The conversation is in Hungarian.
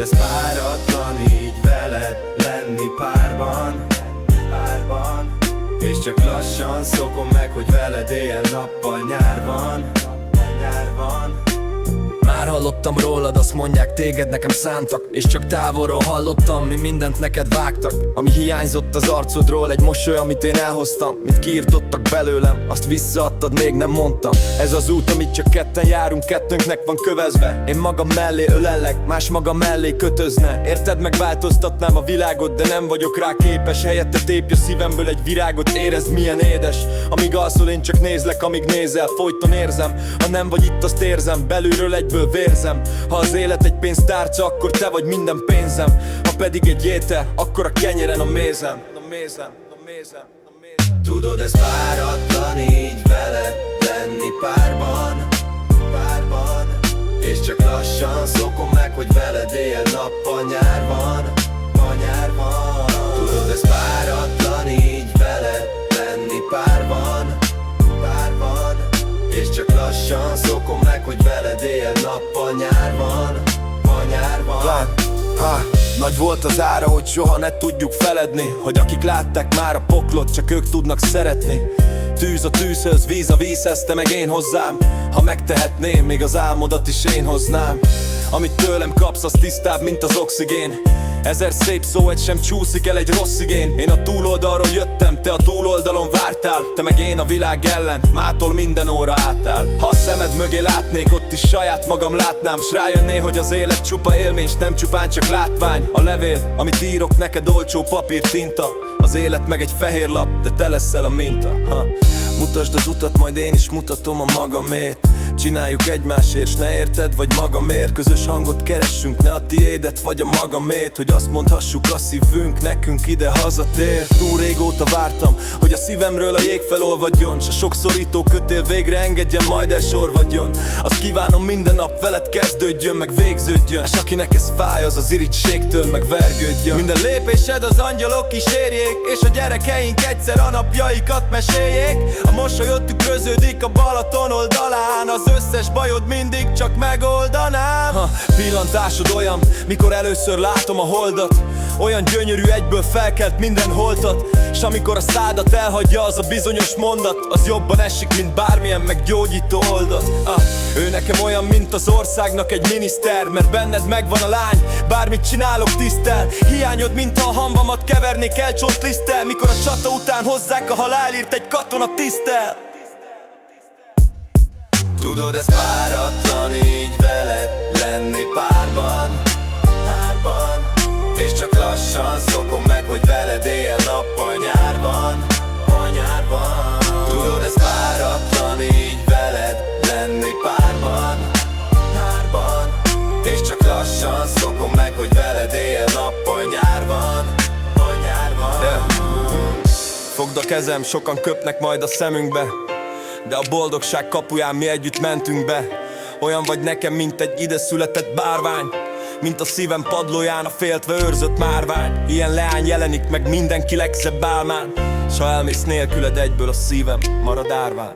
ez páratlan így veled lenni párban, és csak lassan szokom meg, hogy veled éjjel-nappal nyár van. Már hallottam rólad, azt mondják, téged nekem szántak, és csak távolról hallottam, mi mindent neked vágtak. Ami hiányzott az arcodról, egy mosoly, amit én elhoztam, mit kiirtottak belőlem, azt visszaadtad, még nem mondtam. Ez az út, amit csak ketten járunk, kettőnknek van kövezve. Én magam mellé ölellek, más magam mellé kötözne. Érted, megváltoztatnám a világot, de nem vagyok rá képes. Helyette tépj a szívemből egy virágot, érezd milyen édes. Amíg alszol, én csak nézlek, amíg nézel, folyton érzem. Ha nem vagy itt, azt érzem, belülről egyből vérzem. Ha az élet egy pénztárca, akkor te vagy minden pénzem. Ha pedig egy étel, akkor a kenyeren a mézem. Tudod, ez páratlan így veled lenni párban, és csak lassan szokom meg, hogy veled éjjel-nappal nyár van. Tudod, ez páratlan így veled lenni párban, és csak lassan szokom meg, hogy veled éjjel-nappal nyár van. Nagy volt az ára, hogy soha ne tudjuk feledni, hogy akik látták már a poklot, csak ők tudnak szeretni. Tűz a tűzhöz, víz a vízhez, te meg én hozzám. Ha megtehetném, még az álmodat is én hoznám. Amit tőlem kapsz, az tisztább, mint az oxigén. Ezer szép szó, egy sem csúszik el egy rossz igény. Én a túloldalról jöttem, te a túloldalon vártál. Te meg én a világ ellen, mától minden óra átáll. Ha a szemed mögé látnék, ott is saját magam látnám, s rájönné, hogy az élet csupa élmény, s nem csupán csak látvány. A levél, amit írok neked, olcsó papír, tinta. Az élet meg egy fehér lap, de te leszel a minta. Mutasd az utat, majd én is mutatom a magamét. Csináljuk egymásért, s ne érted, vagy magamért. Közös hangot keressünk, ne a tiédet, vagy a magamét. Hogy azt mondhassuk, a szívünk nekünk ide hazatér. Túl régóta vártam, hogy a szívemről a jég felolvadjon, s a sok szorító kötél végre engedjen, majd elsorvadjon. Azt kívánom, minden nap veled kezdődjön, meg végződjön, s akinek ez fáj, az az irigységtől meg vergődjön. Minden lépésed az angyalok kísérjék, és a gyerekeink egyszer a napjaikat meséljék. A mosolyod tükröződik a Balaton oldalán, az összes bajod mindig csak megoldanám. Pillantásod olyan, mikor először látom a holdat. Olyan gyönyörű, egyből felkelt minden holtat. S amikor a szádat elhagyja az a bizonyos mondat, az jobban esik, mint bármilyen meggyógyító oldat. Ő nekem olyan, mint az országnak egy miniszter, mert benned megvan a lány, bármit csinálok tisztel. Hiányod, mint ha a hamvamat kevernék el csontliszttel, mikor a csata után hozzák a halálírt egy katona tisztel. Tudod, ez páratlan így veled lenni párban, és csak lassan szokom meg, hogy veled éjjel-nappal nyár van. Tudod, ez páratlan így veled lenni párban, és csak lassan szokom meg, hogy veled éjjel-nappal nyár van. Fogd a kezem, sokan köpnek majd a szemünkbe, de a boldogság kapuján mi együtt mentünk be. Olyan vagy nekem, mint egy ide született bárvány, mint a szívem padlóján a féltve őrzött márvány. Ilyen leány jelenik meg mindenki legszebb álmán, s ha elmész nélküled, egyből a szívem marad árván.